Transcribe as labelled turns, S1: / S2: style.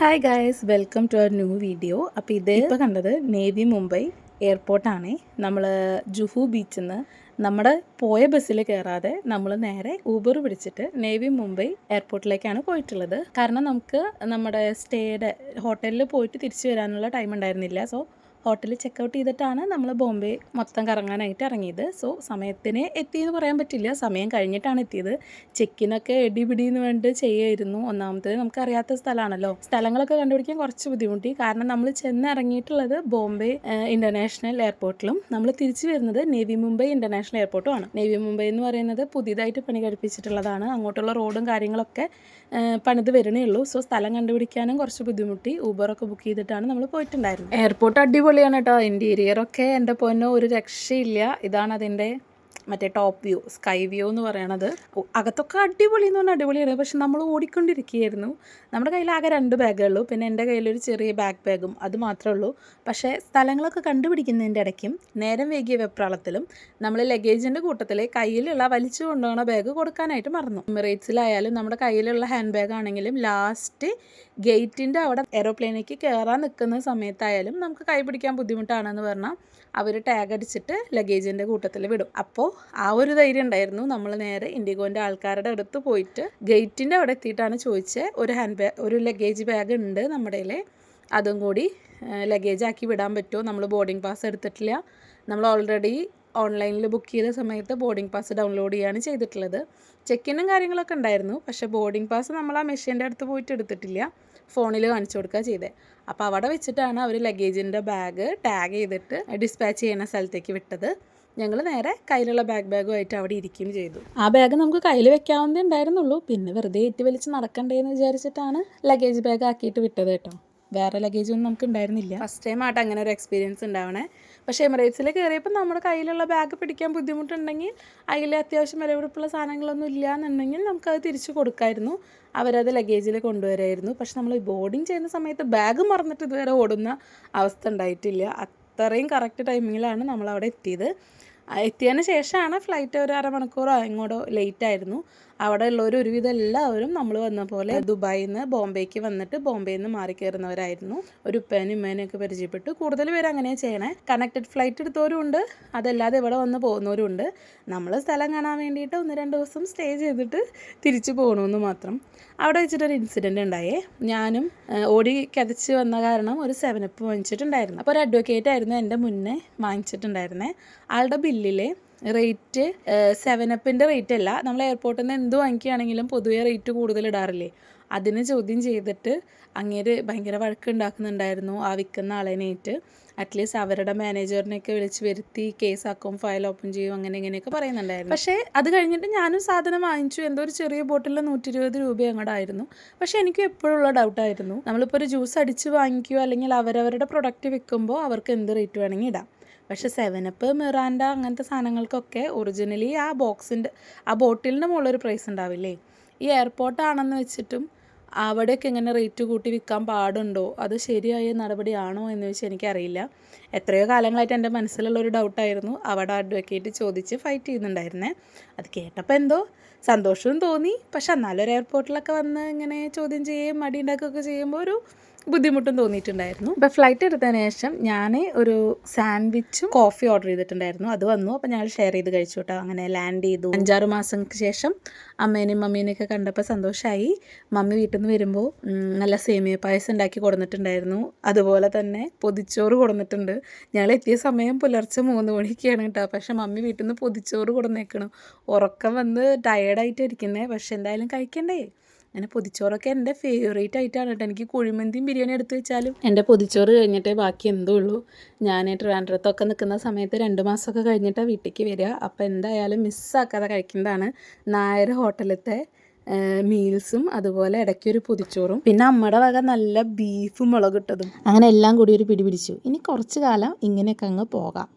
S1: Hi guys, welcome to our new video. അപ്പോൾ ഇത് ഇപ്പോൾ കണ്ടത് നേവി മുംബൈ എയർപോർട്ടാണ്. നമ്മൾ ജുഹു ബീച്ചിൽ നിന്ന് നമ്മുടെ പോയ ബസ്സിൽ കയറാതെ നമ്മൾ നേരെ ഊബർ പിടിച്ചിട്ട് നേവി മുംബൈ എയർപോർട്ടിലേക്കാണ് പോയിട്ടുള്ളത്. കാരണം നമുക്ക് നമ്മുടെ സ്റ്റേയുടെ ഹോട്ടലിൽ പോയിട്ട് തിരിച്ചു വരാനുള്ള ടൈം ഉണ്ടായിരുന്നില്ല. സോ ഹോട്ടലിൽ ചെക്കൗട്ട് ചെയ്തിട്ടാണ് നമ്മൾ ബോംബെ മൊത്തം കറങ്ങാനായിട്ട് ഇറങ്ങിയത്. സോ സമയത്തിന് എത്തിയെന്ന് പറയാൻ പറ്റില്ല, സമയം കഴിഞ്ഞിട്ടാണ് എത്തിയത്. ചെക്കിനൊക്കെ എടിപിടിന്ന് വേണ്ടി ചെയ്യായിരുന്നു. ഒന്നാമത്തേത് നമുക്കറിയാത്ത സ്ഥലമാണല്ലോ, സ്ഥലങ്ങളൊക്കെ കണ്ടുപിടിക്കാൻ കുറച്ച് ബുദ്ധിമുട്ടി. കാരണം നമ്മൾ ചെന്നിറങ്ങിയിട്ടുള്ളത് ബോംബെ ഇൻ്റർനാഷണൽ എയർപോർട്ടിലും നമ്മൾ തിരിച്ചു വരുന്നത് നേവി മുംബൈ ഇൻ്റർനാഷണൽ എയർപോർട്ടുമാണ്. നേവി മുംബൈ എന്ന് പറയുന്നത് പുതിയതായിട്ട് പണി കഴിപ്പിച്ചിട്ടുള്ളതാണ്. അങ്ങോട്ടുള്ള റോഡും കാര്യങ്ങളൊക്കെ പണിത് വരണേ ഉള്ളൂ. സോ സ്ഥലം കണ്ടുപിടിക്കാനും കുറച്ച് ബുദ്ധിമുട്ടി. ഊബറൊക്കെ ബുക്ക് ചെയ്തിട്ടാണ് നമ്മൾ പോയിട്ടുണ്ടായിരുന്നത്. എയർപോർട്ട് അടിപൊളിയാണ് കേട്ടോ. ഇൻറ്റീരിയറൊക്കെ എൻ്റെ പൊന്നോ ഒരു രക്ഷയില്ല. ഇതാണ് അതിൻ്റെ മറ്റേ ടോപ്പ് വ്യൂ, സ്കൈ വ്യൂ എന്ന് പറയണത്. അകത്തൊക്കെ അടിപൊളി എന്ന് പറഞ്ഞാൽ അടിപൊളിയാണ്. പക്ഷെ നമ്മൾ ഓടിക്കൊണ്ടിരിക്കുകയായിരുന്നു. നമ്മുടെ കയ്യിൽ ആകെ 2 ബാഗേ ഉള്ളൂ. പിന്നെ എൻ്റെ കയ്യിലൊരു ചെറിയ ബാഗും അത് മാത്രമേ ഉള്ളൂ. പക്ഷേ സ്ഥലങ്ങളൊക്കെ കണ്ടുപിടിക്കുന്നതിൻ്റെ ഇടയ്ക്കും നേരം വൈകിയ വെപ്രാളത്തിലും നമ്മൾ ലഗേജിൻ്റെ കൂട്ടത്തിൽ കയ്യിലുള്ള വലിച്ചു കൊണ്ടുപോകുന്ന ബാഗ് കൊടുക്കാനായിട്ട് മറന്നു. എമിറേറ്റ്സിലായാലും നമ്മുടെ കയ്യിലുള്ള ഹാൻഡ് ബാഗ് ആണെങ്കിലും ലാസ്റ്റ് ഗേറ്റിൻ്റെ അവിടെ എയ്റോപ്ലെയിനിലേക്ക് കയറാൻ നിൽക്കുന്ന സമയത്തായാലും നമുക്ക് കൈ പിടിക്കാൻ ബുദ്ധിമുട്ടാണെന്ന് പറഞ്ഞാൽ അവർ ടാഗ് അടിച്ചിട്ട് ലഗേജിൻ്റെ കൂട്ടത്തിൽ വിടും. അപ്പോൾ ആ ഒരു ധൈര്യം ഉണ്ടായിരുന്നു. നമ്മൾ നേരെ ഇൻഡിഗോൻ്റെ ആൾക്കാരുടെ അടുത്ത് പോയിട്ട് ഗേറ്റിൻ്റെ അവിടെ എത്തിയിട്ടാണ് ചോദിച്ചത്, ഒരു ലഗേജ് ബാഗ് ഉണ്ട് നമ്മുടെ കയ്യിൽ, അതും കൂടി ലഗേജ് ആക്കി വിടാൻ പറ്റുമോ? നമ്മൾ ബോർഡിംഗ് പാസ് എടുത്തിട്ടില്ല. നമ്മൾ ഓൾറെഡി ഓൺലൈനിൽ ബുക്ക് ചെയ്ത സമയത്ത് ബോർഡിംഗ് പാസ് ഡൗൺലോഡ് ചെയ്യാണ് ചെയ്തിട്ടുള്ളത്. ചെക്കിനും കാര്യങ്ങളൊക്കെ ഉണ്ടായിരുന്നു. പക്ഷേ ബോർഡിംഗ് പാസ് നമ്മൾ ആ മെഷീൻ്റെ അടുത്ത് പോയിട്ട് എടുത്തിട്ടില്ല, ഫോണിൽ കാണിച്ചു കൊടുക്കുക ചെയ്തത്. അപ്പോൾ അവിടെ വെച്ചിട്ടാണ് അവർ ലഗേജിൻ്റെ ബാഗ് ടാഗ് ചെയ്തിട്ട് ഡിസ്പാച്ച് ചെയ്യുന്ന സ്ഥലത്തേക്ക് വിട്ടത്. ഞങ്ങൾ നേരെ കയ്യിലുള്ള ബാഗുമായിട്ട് അവിടെ ഇരിക്കുകയും ചെയ്തു. ആ ബാഗ് നമുക്ക് കയ്യിൽ വെക്കാവുന്നതേ ഉണ്ടായിരുന്നുള്ളൂ. പിന്നെ വെറുതെ ഏറ്റി വലിച്ച് നടക്കണ്ടേന്ന് വിചാരിച്ചിട്ടാണ് ലഗേജ് ബാഗ് ആക്കിയിട്ട് വിട്ടത് കേട്ടോ. വേറെ ലഗേജൊന്നും നമുക്ക് ഉണ്ടായിരുന്നില്ല. ഫസ്റ്റ് ടൈം ആയിട്ട് അങ്ങനെ ഒരു എക്സ്പീരിയൻസ് ഉണ്ടാവണേ. പക്ഷേ എമിറേറ്റ്സിൽ കയറിയപ്പോൾ നമ്മുടെ കയ്യിലുള്ള ബാഗ് പിടിക്കാൻ ബുദ്ധിമുട്ടുണ്ടെങ്കിൽ, അതിൽ അത്യാവശ്യം വിലപിടിപ്പുള്ള സാധനങ്ങളൊന്നും ഇല്ല എന്നുണ്ടെങ്കിൽ നമുക്കത് തിരിച്ചു കൊടുക്കായിരുന്നു. അവരത് ലഗേജിൽ കൊണ്ടുവരായിരുന്നു. പക്ഷെ നമ്മൾ ബോർഡിങ് ചെയ്യുന്ന സമയത്ത് ബാഗ് മറന്നിട്ട് ഇതുവരെ ഓടുന്ന അവസ്ഥ ഉണ്ടായിട്ടില്ല. അത്രയും കറക്റ്റ് ടൈമിങ്ങിലാണ് നമ്മളവിടെ എത്തിയത്. എത്തിയതിന് ശേഷമാണ് ഫ്ലൈറ്റ് ഒരു അരമണിക്കൂറോ ഇങ്ങോട്ടോ ലേറ്റ് ആയിരുന്നു. അവിടെ ഉള്ളവർ ഒരുവിധം എല്ലാവരും നമ്മൾ വന്ന പോലെ ദുബായിൽ നിന്ന് ബോംബെക്ക് വന്നിട്ട് ബോംബെയിൽ നിന്ന് മാറി കയറുന്നവരായിരുന്നു. ഒരു ഉപ്പേനും ഉമ്മേനെയൊക്കെ പരിചയപ്പെട്ടു. കൂടുതൽ പേര് അങ്ങനെ ചെയ്യണേ. കണക്റ്റഡ് ഫ്ലൈറ്റ് എടുത്തവരും ഉണ്ട്, അതല്ലാതെ ഇവിടെ വന്ന് പോകുന്നവരും ഉണ്ട്. നമ്മൾ സ്ഥലം കാണാൻ വേണ്ടിയിട്ട് 1-2 ദിവസം സ്റ്റേ ചെയ്തിട്ട് തിരിച്ചു പോകണമെന്ന് മാത്രം. അവിടെ വെച്ചിട്ടൊരു ഇൻസിഡൻറ്റ് ഉണ്ടായേ. ഞാനും ഓടി കതച്ച് വന്ന കാരണം ഒരു 7up വാങ്ങിച്ചിട്ടുണ്ടായിരുന്നു. അപ്പോൾ ഒരു അഡ്വക്കേറ്റ് ആയിരുന്നു എൻ്റെ മുന്നേ വാങ്ങിച്ചിട്ടുണ്ടായിരുന്നത്. ആളുടെ ബില്ലിലെ റേറ്റ് 7upൻ്റെ റേറ്റ് അല്ല, നമ്മൾ എയർപോർട്ടിൽ നിന്ന് എന്ത് വാങ്ങിക്കുകയാണെങ്കിലും പൊതുവെ റേറ്റ് കൂടുതൽ ഇടാറില്ലേ, അതിന് ചോദ്യം ചെയ്തിട്ട് അങ്ങേര് ഭയങ്കര വഴക്കുണ്ടാക്കുന്നുണ്ടായിരുന്നു ആ വിൽക്കുന്ന ആളേനായിട്ട്. അറ്റ്ലീസ്റ്റ് അവരുടെ മാനേജറിനെയൊക്കെ വിളിച്ച് വരുത്തി കേസാക്കും, ഫയൽ ഓപ്പൺ ചെയ്യും, അങ്ങനെ ഇങ്ങനെയൊക്കെ പറയുന്നുണ്ടായിരുന്നു. പക്ഷേ അത് കഴിഞ്ഞിട്ട് ഞാനും സാധനം വാങ്ങിച്ചു. എന്തോ ഒരു ചെറിയ ബോട്ടിൽ 120 രൂപ അങ്ങോട്ടായിരുന്നു. പക്ഷേ എനിക്ക് എപ്പോഴുള്ള ഡൗട്ടായിരുന്നു, നമ്മളിപ്പോൾ ഒരു ജ്യൂസ് അടിച്ച് വാങ്ങിക്കുകയോ അല്ലെങ്കിൽ അവരവരുടെ പ്രൊഡക്റ്റ് വിൽക്കുമ്പോൾ അവർക്ക് എന്ത് റേറ്റ് വേണമെങ്കിൽ ഇടാം. പക്ഷേ 7up, മിറാൻഡ അങ്ങനത്തെ സാധനങ്ങൾക്കൊക്കെ ഒറിജിനലി ആ ബോട്ടിലിൻ്റെ മുകളിലൊരു പ്രൈസ് ഉണ്ടാവില്ലേ. ഈ എയർപോർട്ടാണെന്ന് വെച്ചിട്ടും അവിടെയൊക്കെ ഇങ്ങനെ റേറ്റ് കൂട്ടി വിൽക്കാൻ പാടുണ്ടോ, അത് ശരിയായ നടപടിയാണോ എന്ന് വെച്ചാൽ എനിക്കറിയില്ല. എത്രയോ കാലങ്ങളായിട്ട് എൻ്റെ മനസ്സിലുള്ളൊരു ഡൗട്ടായിരുന്നു. അവിടെ അഡ്വക്കേറ്റ് ചോദിച്ച് ഫൈറ്റ് ചെയ്യുന്നുണ്ടായിരുന്നേ. അത് കേട്ടപ്പോൾ എന്തോ സന്തോഷവും തോന്നി. പക്ഷെ എന്നാലും ഒരു എയർപോർട്ടിലൊക്കെ വന്ന് ഇങ്ങനെ ചോദ്യം ചെയ്യുകയും മടി ഉണ്ടാക്കുകയൊക്കെ ചെയ്യുമ്പോൾ ഒരു ബുദ്ധിമുട്ടും തോന്നിയിട്ടുണ്ടായിരുന്നു. ഇപ്പോൾ ഫ്ലൈറ്റ് എടുത്തതിന് ശേഷം ഞാൻ ഒരു സാൻഡ്വിച്ചും കോഫി ഓർഡർ ചെയ്തിട്ടുണ്ടായിരുന്നു. അത് വന്നു. അപ്പോൾ ഞങ്ങൾ ഷെയർ ചെയ്ത് കഴിച്ചു കേട്ടോ. അങ്ങനെ ലാൻഡ് ചെയ്തു. 5-6 മാസങ്ങൾക്ക് ശേഷം അമ്മേനെയും മമ്മീനെയൊക്കെ കണ്ടപ്പോൾ സന്തോഷമായി. മമ്മി വീട്ടിൽ നിന്ന് വരുമ്പോൾ നല്ല സേമിയ പായസം ഉണ്ടാക്കി കൊടുത്തിട്ടുണ്ടായിരുന്നു. അതുപോലെ തന്നെ പൊതിച്ചോറ് കൊടുത്തിട്ടുണ്ട്. ഞങ്ങൾ എത്തിയ സമയം പുലർച്ചെ 3 മണിക്കാണ് കേട്ടോ. പക്ഷേ മമ്മി വീട്ടിൽ നിന്ന് പൊതിച്ചോറ് കൊടുന്നേക്കണം. ഉറക്കം വന്ന് ടയേർഡായിട്ട് ഇരിക്കുന്നത്. പക്ഷെ എന്തായാലും കഴിക്കണ്ടേ. അങ്ങനെ പൊതിച്ചോറൊക്കെ എൻ്റെ ഫേവറേറ്റ് ആയിട്ടാണ് കേട്ടോ. എനിക്ക് കുഴിമന്തിയും ബിരിയാണി എടുത്ത് വെച്ചാലും എൻ്റെ പൊതിച്ചോറ് കഴിഞ്ഞിട്ടേ ബാക്കി എന്തോ ഉള്ളൂ. ഞാൻ ട്രിവാൻഡ്രത്തൊക്കെ നിൽക്കുന്ന സമയത്ത് 2 മാസമൊക്കെ കഴിഞ്ഞിട്ടാണ് വീട്ടിലേക്ക് വരിക. അപ്പോൾ എന്തായാലും മിസ്സാക്കാതെ കഴിക്കുന്നതാണ് നായർ ഹോട്ടലത്തെ മീൽസും അതുപോലെ ഇടയ്ക്കൊരു പൊതിച്ചോറും പിന്നെ അമ്മയുടെ വക നല്ല ബീഫും മുളകിട്ടതും. അങ്ങനെ എല്ലാം കൂടി ഒരു പിടി പിടിച്ചു. ഇനി കുറച്ച് കാലം ഇങ്ങനെയൊക്കെ അങ്ങ് പോകാം.